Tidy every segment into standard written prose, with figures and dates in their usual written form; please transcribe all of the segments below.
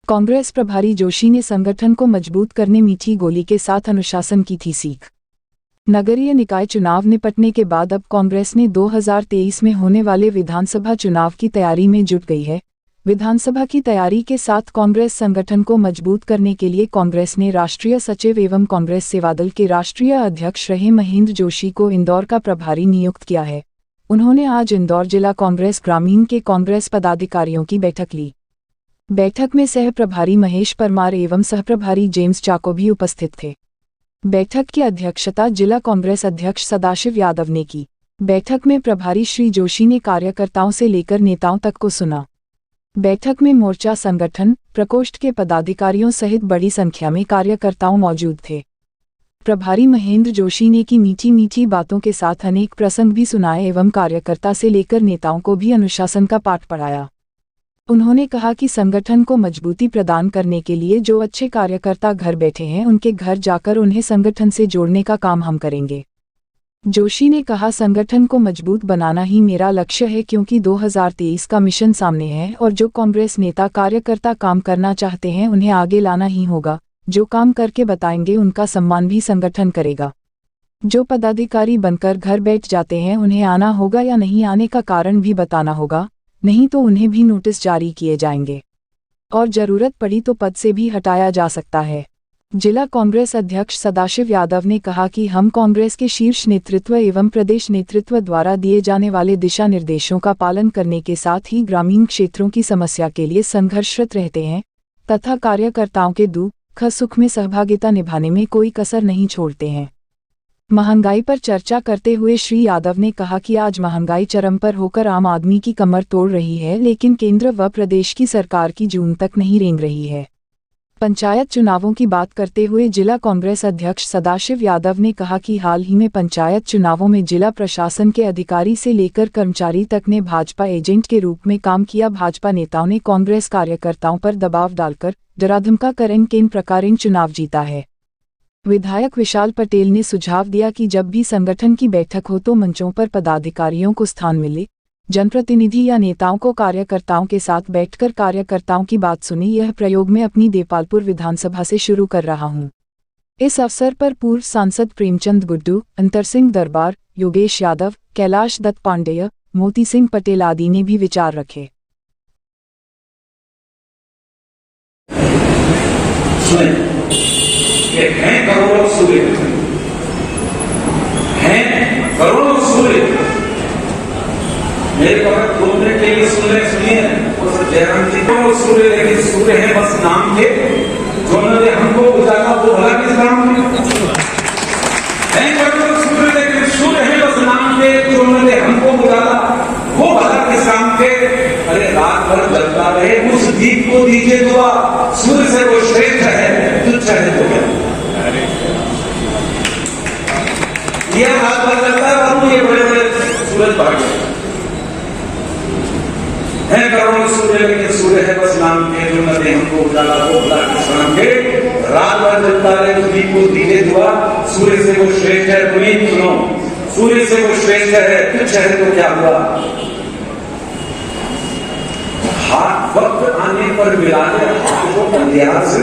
कांग्रेस प्रभारी जोशी ने संगठन को मजबूत करने मीठी गोली के साथ अनुशासन की थी सीख। नगरीय निकाय चुनाव निपटने के बाद अब कांग्रेस ने 2023 में होने वाले विधानसभा चुनाव की तैयारी में जुट गई है। विधानसभा की तैयारी के साथ कांग्रेस संगठन को मजबूत करने के लिए कांग्रेस ने राष्ट्रीय सचिव एवं कांग्रेस सेवादल के राष्ट्रीय अध्यक्ष रहे महेंद्र जोशी को इंदौर का प्रभारी नियुक्त किया है। उन्होंने आज इंदौर जिला कांग्रेस ग्रामीण के कांग्रेस पदाधिकारियों की बैठक ली। बैठक में सह प्रभारी महेश परमार एवं सहप्रभारी जेम्स चाको भी उपस्थित थे। बैठक की अध्यक्षता जिला कांग्रेस अध्यक्ष सदाशिव यादव ने की। बैठक में प्रभारी श्री जोशी ने कार्यकर्ताओं से लेकर नेताओं तक को सुना। बैठक में मोर्चा संगठन प्रकोष्ठ के पदाधिकारियों सहित बड़ी संख्या में कार्यकर्ताओं मौजूद थे। प्रभारी महेंद्र जोशी ने की मीठी मीठी बातों के साथ अनेक प्रसंग भी सुनाए एवं कार्यकर्ता से लेकर नेताओं को भी अनुशासन का पाठ पढ़ाया। उन्होंने कहा कि संगठन को मजबूती प्रदान करने के लिए जो अच्छे कार्यकर्ता घर बैठे हैं उनके घर जाकर उन्हें संगठन से जोड़ने का काम हम करेंगे। जोशी ने कहा, संगठन को मजबूत बनाना ही मेरा लक्ष्य है क्योंकि 2023 का मिशन सामने है और जो कांग्रेस नेता कार्यकर्ता काम करना चाहते हैं उन्हें आगे लाना ही होगा। जो काम करके बताएंगे उनका सम्मान भी संगठन करेगा। जो पदाधिकारी बनकर घर बैठ जाते हैं उन्हें आना होगा या नहीं आने का कारण भी बताना होगा, नहीं तो उन्हें भी नोटिस जारी किए जाएंगे और जरूरत पड़ी तो पद से भी हटाया जा सकता है। जिला कांग्रेस अध्यक्ष सदाशिव यादव ने कहा कि हम कांग्रेस के शीर्ष नेतृत्व एवं प्रदेश नेतृत्व द्वारा दिए जाने वाले दिशा निर्देशों का पालन करने के साथ ही ग्रामीण क्षेत्रों की समस्या के लिए संघर्षरत रहते हैं तथा कार्यकर्ताओं के दुख सुख में सहभागिता निभाने में कोई कसर नहीं छोड़ते हैं। महंगाई पर चर्चा करते हुए श्री यादव ने कहा कि आज महंगाई चरम पर होकर आम आदमी की कमर तोड़ रही है, लेकिन केंद्र व प्रदेश की सरकार की जून तक नहीं रेंग रही है। पंचायत चुनावों की बात करते हुए जिला कांग्रेस अध्यक्ष सदाशिव यादव ने कहा कि हाल ही में पंचायत चुनावों में जिला प्रशासन के अधिकारी से लेकर कर्मचारी तक ने भाजपा एजेंट के रूप में काम किया। भाजपा नेताओं ने कांग्रेस कार्यकर्ताओं पर दबाव डालकर डरा धमका कर इन प्रकार चुनाव जीता है। विधायक विशाल पटेल ने सुझाव दिया कि जब भी संगठन की बैठक हो तो मंचों पर पदाधिकारियों को स्थान मिले, जनप्रतिनिधि या नेताओं को कार्यकर्ताओं के साथ बैठकर कार्यकर्ताओं की बात सुनी। यह प्रयोग मैं अपनी देपालपुर विधानसभा से शुरू कर रहा हूं। इस अवसर पर पूर्व सांसद प्रेमचंद गुड्डू, अंतर सिंह दरबार, योगेश यादव, कैलाश दत्त पांडेय, मोती सिंह पटेल आदि ने भी विचार रखे। हैं करोड़ों सूर्य, हैं करोड़ों सूर्य मेरे कमर घूमने के लिए सुनिए जयराम जी। करोड़ों सूर्य, लेकिन सूर्य है बस नाम के, जो उन्होंने हमको उजाला वो भला किस नाम के। हैं करोड़ों सूर्य, लेकिन सूर्य है बस नाम के, जो उन्होंने हमको उजाला वो भला किस नाम के। अरे रात भर जलता रहे उस दीप को दीजिए दुआ, सूर्य से वो श्रेष्ठ है तुच्छ है तो क्या। यह रात भर जलता है और ये बड़े बड़े सूरज भाग गए हैं। करोड़ों सूर्य, लेकिन सूर्य है बस नाम के, जो नदी हमको उजाला वो भला किस नाम के। रात भर जलता रहे उस दीप को दीजिए दुआ, सूर्य से वो श्रेष्ठ है। पुनीत सुनो, सूर्य से वो श्रेष्ठ है तुच्छ है तो क्या हुआ। हाथ वक्त आने पर मिला दे हाथ को अंधियार से,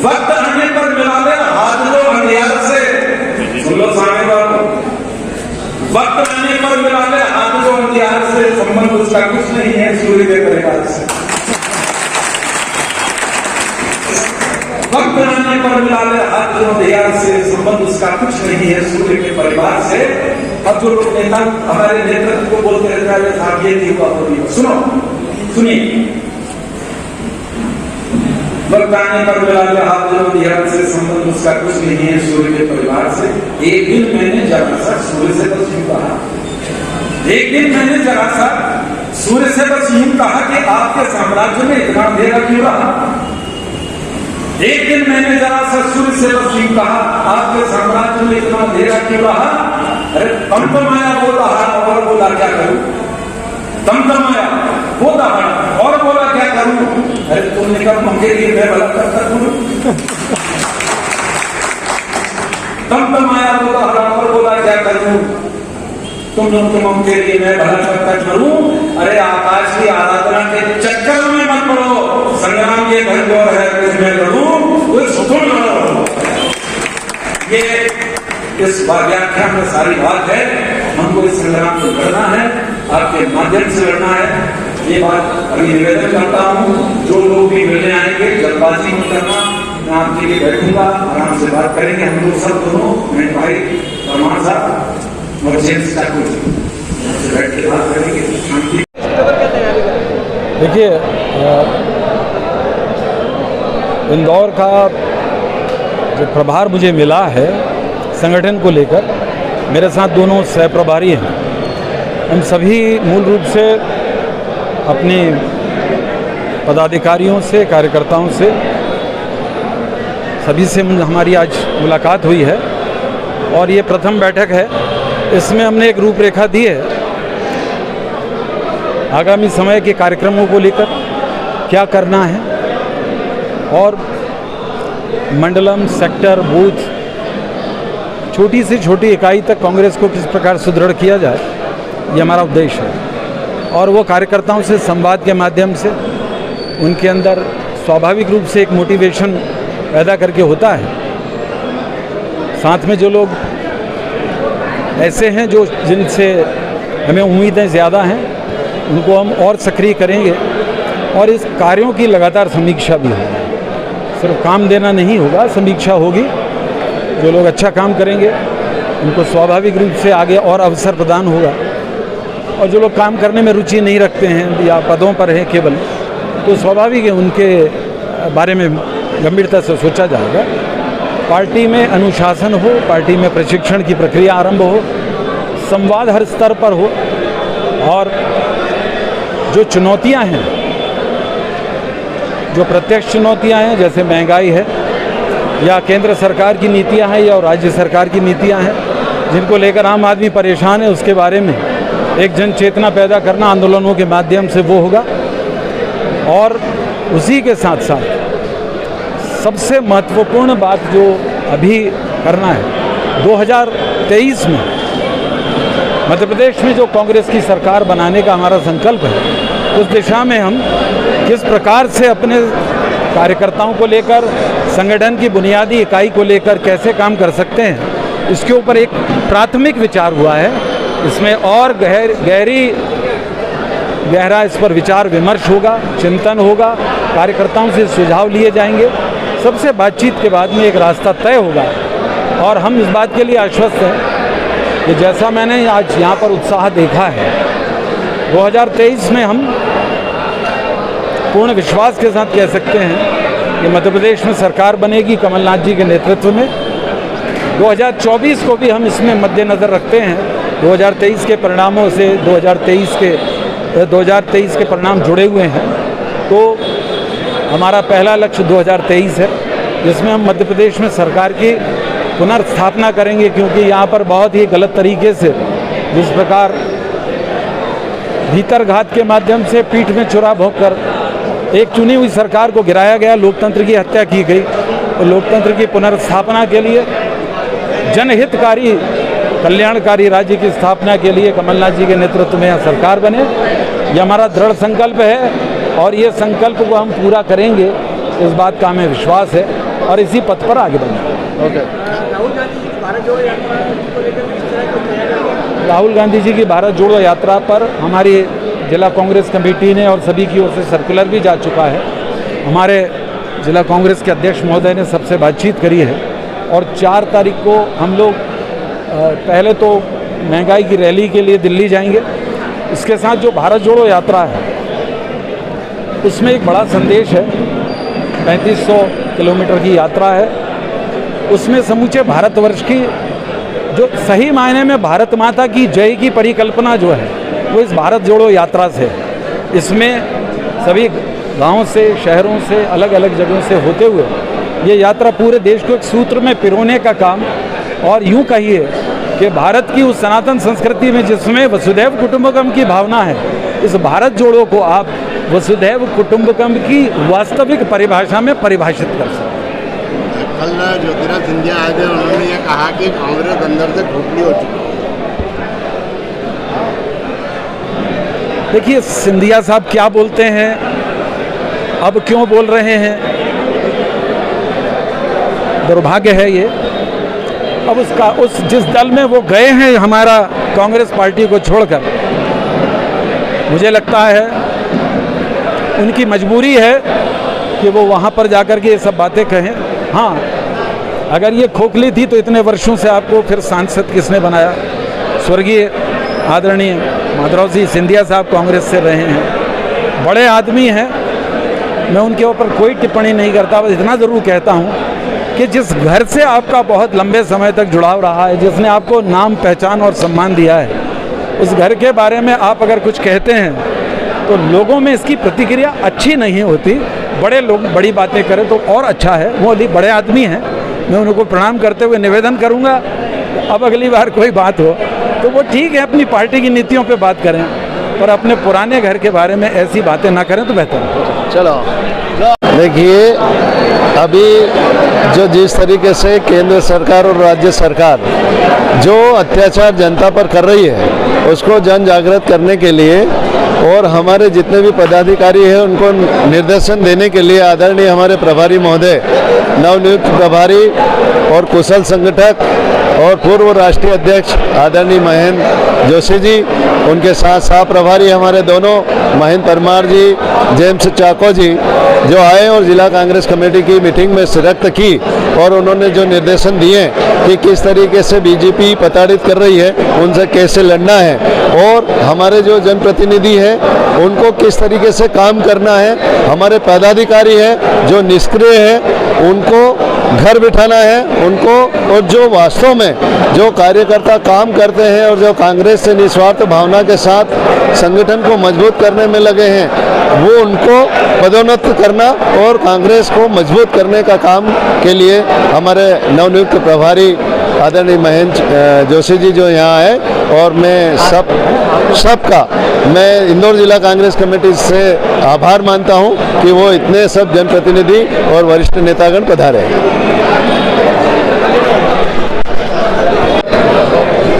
वक्त आने पर मिला दे हाथ को अंधियार से। सुन लो सामने बात, वक्त आने पर मिला दे हाथ को अंधियार से, संबंध उसका कुछ नहीं है सूर्य के परिवार से। वक्त आने पर मिला दे हाथ को अंधियार से, संबंध उसका कुछ नहीं है सूर्य के परिवार से। अब जो लोग नेता हमारे नेतृत्व को बोलते रहते हैं साहब ये नहीं हुआ वो नहीं, सुनो सुनिए। वक्त आने पर मिला दे हाथ को अंधियार से, संबंध उसका कुछ नहीं है सूर्य के परिवार से। एक दिन मैंने जरा सा सूर्य से बस यूं कहा, एक दिन मैंने जरा सा सूर्य से बस यूं कहा कि आपके साम्राज्य में इतना अंधेरा क्यों रहा। एक दिन मैंने जरा सा सूर्य से बस यूं कहा, आपके साम्राज्य में इतना अंधेरा क्यों रहा। अरे तमतमाया वो दहाड़ और बोला क्या करूं, तमतमाया वो दहाड़ और बोला क्या करूं। अरे तुमने कहा मंगे लिए मैं भला करता हूं। तमतमाया वो दहाड़ और बोला क्या करूं। तुम लोगों के लिए मैं भला करता करूं, अरे आकाश की आराधना के चक्कर में मत पड़ो। संग्राम ये घनघोर है, मैं लड़ूं कोई सुकून लड़ो। ये इस व्याख्यान में सारी बात है। हमको इस संग्राम को लड़ना है, आपके माध्यम से लड़ना है। ये बात अभी निवेदन करता हूँ, जो लोग भी मिलने आएंगे जल्दबाजी मत करना। मैं आपके लिए बैठूंगा, आराम से बात करेंगे हम लोग सब दोनों, मैं भाई परमार साहब और जेम्स ठाकुर से बैठ के बात करेंगे शांति। देखिए, इंदौर का जो प्रभार मुझे मिला है संगठन को लेकर, मेरे साथ दोनों सह प्रभारी हैं। हम सभी मूल रूप से अपने पदाधिकारियों से, कार्यकर्ताओं से, सभी से हमारी आज मुलाकात हुई है और ये प्रथम बैठक है। इसमें हमने एक रूपरेखा दी है आगामी समय के कार्यक्रमों को लेकर क्या करना है और मंडलम, सेक्टर, बूथ, छोटी से छोटी इकाई तक कांग्रेस को किस प्रकार सुदृढ़ किया जाए, ये हमारा उद्देश्य है। और वो कार्यकर्ताओं से संवाद के माध्यम से उनके अंदर स्वाभाविक रूप से एक मोटिवेशन पैदा करके होता है। साथ में जो लोग ऐसे हैं जो जिनसे हमें उम्मीदें ज़्यादा हैं, उनको हम और सक्रिय करेंगे और इस कार्यों की लगातार समीक्षा भी होगी। सिर्फ काम देना नहीं होगा, समीक्षा होगी। जो लोग अच्छा काम करेंगे उनको स्वाभाविक रूप से आगे और अवसर प्रदान होगा, और जो लोग काम करने में रुचि नहीं रखते हैं या पदों पर हैं केवल, तो स्वाभाविक है उनके बारे में गंभीरता से सोचा जाएगा। पार्टी में अनुशासन हो, पार्टी में प्रशिक्षण की प्रक्रिया आरंभ हो, संवाद हर स्तर पर हो, और जो चुनौतियां हैं, जो प्रत्यक्ष चुनौतियां हैं जैसे महंगाई है या केंद्र सरकार की नीतियां हैं या राज्य सरकार की नीतियां हैं जिनको लेकर आम आदमी परेशान है, उसके बारे में एक जन चेतना पैदा करना आंदोलनों के माध्यम से वो होगा। और उसी के साथ साथ सबसे महत्वपूर्ण बात जो अभी करना है, 2023 में मध्य प्रदेश में जो कांग्रेस की सरकार बनाने का हमारा संकल्प है, उस दिशा में हम किस प्रकार से अपने कार्यकर्ताओं को लेकर, संगठन की बुनियादी इकाई को लेकर कैसे काम कर सकते हैं, इसके ऊपर एक प्राथमिक विचार हुआ है। इसमें और गहरा इस पर विचार विमर्श होगा, चिंतन होगा, कार्यकर्ताओं से सुझाव लिए जाएंगे। सबसे बातचीत के बाद में एक रास्ता तय होगा और हम इस बात के लिए आश्वस्त हैं कि जैसा मैंने आज यहाँ पर उत्साह देखा है, 2023 में हम पूर्ण विश्वास के साथ कह सकते हैं कि मध्य प्रदेश में सरकार बनेगी कमलनाथ जी के नेतृत्व में। 2024 को भी हम इसमें मद्देनज़र रखते हैं। 2023 के परिणामों से 2023 के परिणाम जुड़े हुए हैं, तो हमारा पहला लक्ष्य 2023 है जिसमें हम मध्य प्रदेश में सरकार की पुनर्स्थापना करेंगे, क्योंकि यहाँ पर बहुत ही गलत तरीके से जिस प्रकार भीतरघात के माध्यम से पीठ में छुरा भोंक कर एक चुनी हुई सरकार को गिराया गया, लोकतंत्र की हत्या की गई। तो लोकतंत्र की पुनर्स्थापना के लिए, जनहितकारी कल्याणकारी राज्य की स्थापना के लिए कमलनाथ जी के नेतृत्व में यहाँ सरकार बने, ये हमारा दृढ़ संकल्प है और ये संकल्प को हम पूरा करेंगे, इस बात का हमें विश्वास है और इसी पथ पर आगे बढ़ेंगे। राहुल गांधी जी की भारत जोड़ो यात्रा पर हमारी जिला कांग्रेस कमेटी ने और सभी की ओर से सर्कुलर भी जा चुका है। हमारे जिला कांग्रेस के अध्यक्ष महोदय ने सबसे बातचीत करी है और 4 तारीख को हम लोग पहले तो महंगाई की रैली के लिए दिल्ली जाएंगे। इसके साथ जो भारत जोड़ो यात्रा है उसमें एक बड़ा संदेश है। 3500 किलोमीटर की यात्रा है, उसमें समूचे भारतवर्ष की जो सही मायने में भारत माता की जय की परिकल्पना जो है वो इस भारत जोड़ो यात्रा से। इसमें सभी गांवों से, शहरों से, अलग अलग जगहों से होते हुए ये यात्रा पूरे देश को एक सूत्र में पिरोने का काम, और यूं कहिए कि भारत की उस सनातन संस्कृति में जिसमें वसुधैव कुटुंबकम की भावना है, इस भारत जोड़ो को आप वसुधैव कुटुंबकम की वास्तविक परिभाषा में परिभाषित कर सकते हैं। कल ज्योतिरादित्य सिंधिया आए थे, उन्होंने ये कहा कि कांग्रेस अंदर से खोखली हो चुकी है। देखिए, सिंधिया साहब क्या बोलते हैं, अब क्यों बोल रहे हैं, दुर्भाग्य है ये। अब उस जिस दल में वो गए हैं हमारा कांग्रेस पार्टी को छोड़कर, मुझे लगता है उनकी मजबूरी है कि वो वहाँ पर जाकर के ये सब बातें कहें। हाँ, अगर ये खोखली थी तो इतने वर्षों से आपको फिर सांसद किसने बनाया? स्वर्गीय आदरणीय माधवराव सिंह सिंधिया साहब कांग्रेस से रहे हैं, बड़े आदमी हैं, मैं उनके ऊपर कोई टिप्पणी नहीं करता। बस इतना ज़रूर कहता हूँ कि जिस घर से आपका बहुत लंबे समय तक जुड़ाव रहा है, जिसने आपको नाम, पहचान और सम्मान दिया है, उस घर के बारे में आप अगर कुछ कहते हैं तो लोगों में इसकी प्रतिक्रिया अच्छी नहीं होती। बड़े लोग बड़ी बातें करें तो और अच्छा है, वो बड़े आदमी हैं, मैं उनको प्रणाम करते हुए निवेदन करूंगा, अब अगली बार कोई बात हो तो वो ठीक है, अपनी पार्टी की नीतियों पे बात करें, पर अपने पुराने घर के बारे में ऐसी बातें ना करें तो बेहतर है। चलो देखिए, अभी जो जिस तरीके से केंद्र सरकार और राज्य सरकार जो अत्याचार जनता पर कर रही है, उसको जन जागृत करने के लिए और हमारे जितने भी पदाधिकारी हैं उनको निर्देशन देने के लिए आदरणीय हमारे प्रभारी महोदय, नवनियुक्त प्रभारी और कुशल संगठक और पूर्व राष्ट्रीय अध्यक्ष आदरणीय महेंद्र जोशी जी, उनके साथ सह प्रभारी हमारे दोनों महेंद्र परमार जी, जेम्स चाको जी, जो आए और जिला कांग्रेस कमेटी की मीटिंग में शिरकत की और उन्होंने जो निर्देशन दिए कि किस तरीके से बीजेपी प्रताड़ित कर रही है, उनसे कैसे लड़ना है, और हमारे जो जनप्रतिनिधि हैं उनको किस तरीके से काम करना है, हमारे पदाधिकारी हैं जो निष्क्रिय हैं उनको घर बिठाना है उनको, और जो वास्तव में जो कार्यकर्ता काम करते हैं और जो कांग्रेस से निस्वार्थ भावना के साथ संगठन को मजबूत करने में लगे हैं, वो उनको पदोन्नत करना और कांग्रेस को मजबूत करने का काम के लिए हमारे नवनियुक्त प्रभारी आदरणीय महेंद्र जोशी जी जो यहाँ आए, और मैं सबका मैं इंदौर जिला कांग्रेस कमेटी से आभार मानता हूँ कि वो इतने सब जनप्रतिनिधि और वरिष्ठ नेतागण पधारे।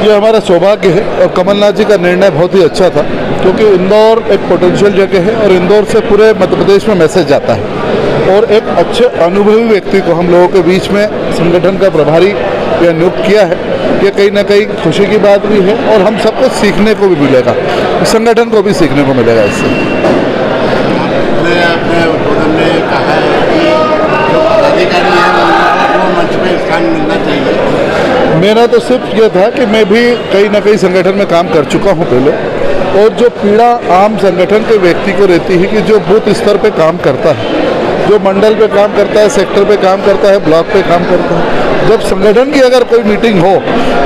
ये हमारा सौभाग्य है और कमलनाथ जी का निर्णय बहुत ही अच्छा था, क्योंकि इंदौर एक पोटेंशियल जगह है और इंदौर से पूरे मध्य प्रदेश में मैसेज जाता है, और एक अच्छे अनुभवी व्यक्ति को हम लोगों के बीच में संगठन का प्रभारी यह नियुक्त किया है, ये कहीं ना कहीं खुशी की बात भी है और हम सबको सीखने को भी मिलेगा, संगठन को भी सीखने को मिलेगा इससे। अपने उद्बोधन में कहा है कि जो पदाधिकारी हैं वो मंच पे स्थान मिलना चाहिए। मेरा तो सिर्फ ये था कि मैं भी कहीं ना कहीं संगठन में काम कर चुका हूँ पहले, और जो पीड़ा आम संगठन के व्यक्ति को रहती है कि जो बूथ स्तर पे काम करता है, जो मंडल पे काम करता है, सेक्टर पे काम करता है, ब्लॉक पे काम करता है, जब संगठन की अगर कोई मीटिंग हो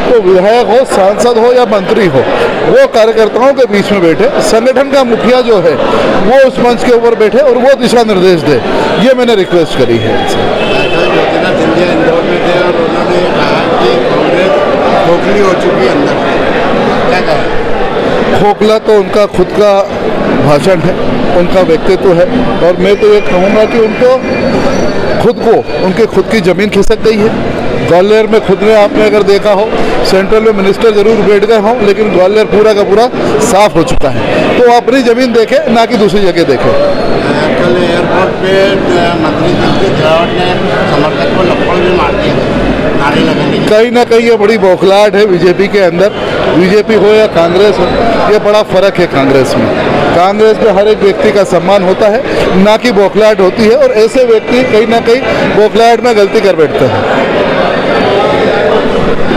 तो विधायक हो, सांसद हो या मंत्री हो, वो कार्यकर्ताओं के बीच में बैठे, संगठन का मुखिया जो है वो उस मंच के ऊपर बैठे और वो दिशा निर्देश दे, ये मैंने रिक्वेस्ट करी है। सिंधिया इंदौर में थे और उन्होंने कहा कि कांग्रेस खोखली हो चुकी है अंदर, क्या कहा? खोखला तो उनका खुद का भाषण है, उनका व्यक्तित्व है, और मैं तो ये कहूँगा कि उनको उनके खुद की ज़मीन खिसक गई है। ग्वालियर में खुद में आपने अगर देखा हो, सेंट्रल में मिनिस्टर जरूर बैठ गए हों, लेकिन ग्वालियर पूरा का पूरा साफ हो चुका है, तो अपनी ज़मीन देखे ना कि दूसरी जगह देखे। कल एयरपोर्ट पे मंत्री जी ने समर्थक को लपड़ भी मार दिया, नारे लगाने की। कहीं ना कहीं ये बड़ी बौखलाहट है बीजेपी के अंदर, बीजेपी हो या कांग्रेस हो, ये बड़ा फर्क है कांग्रेस में। कांग्रेस में हर एक व्यक्ति का सम्मान होता है, ना कि बौखलाहट होती है, और ऐसे व्यक्ति कहीं ना कहीं बौखलाहट में गलती कर बैठते हैं।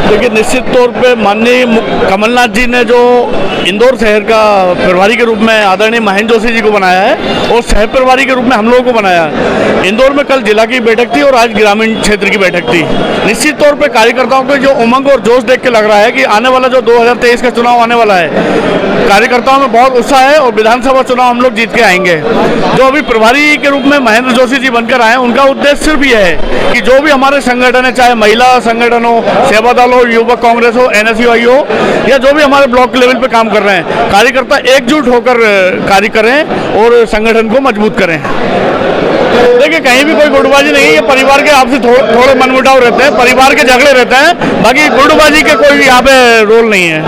देखिए, निश्चित तौर पे माननीय कमलनाथ जी ने जो इंदौर शहर का प्रभारी के रूप में आदरणीय महेंद्र जोशी जी को बनाया है और सह प्रभारी के रूप में हम लोगों को बनाया है। इंदौर में कल जिला की बैठक थी और आज ग्रामीण क्षेत्र की बैठक थी। निश्चित तौर पे कार्यकर्ताओं के जो उमंग और जोश देख के लग रहा है कि आने वाला जो 2023 का चुनाव आने वाला है, कार्यकर्ताओं में बहुत उत्साह है और विधानसभा चुनाव हम लोग जीत के आएंगे। जो अभी प्रभारी के रूप में महेंद्र जोशी जी बनकर आए, उनका उद्देश्य सिर्फ यह है कि जो भी हमारे संगठन है, चाहे महिला संगठन हो, सेवा दल हो, युवक कांग्रेस हो, NSUI हो, या जो भी हमारे ब्लॉक लेवल पे काम कर रहे हैं, कार्यकर्ता एकजुट होकर कार्य करें और संगठन को मजबूत करें। देखिए, कहीं भी कोई गुटबाजी नहीं है, ये परिवार के आपसे थोड़े मनमुटाव रहते हैं, परिवार के झगड़े रहते हैं, बाकी गुटबाजी के कोई यहाँ पे रोल नहीं है।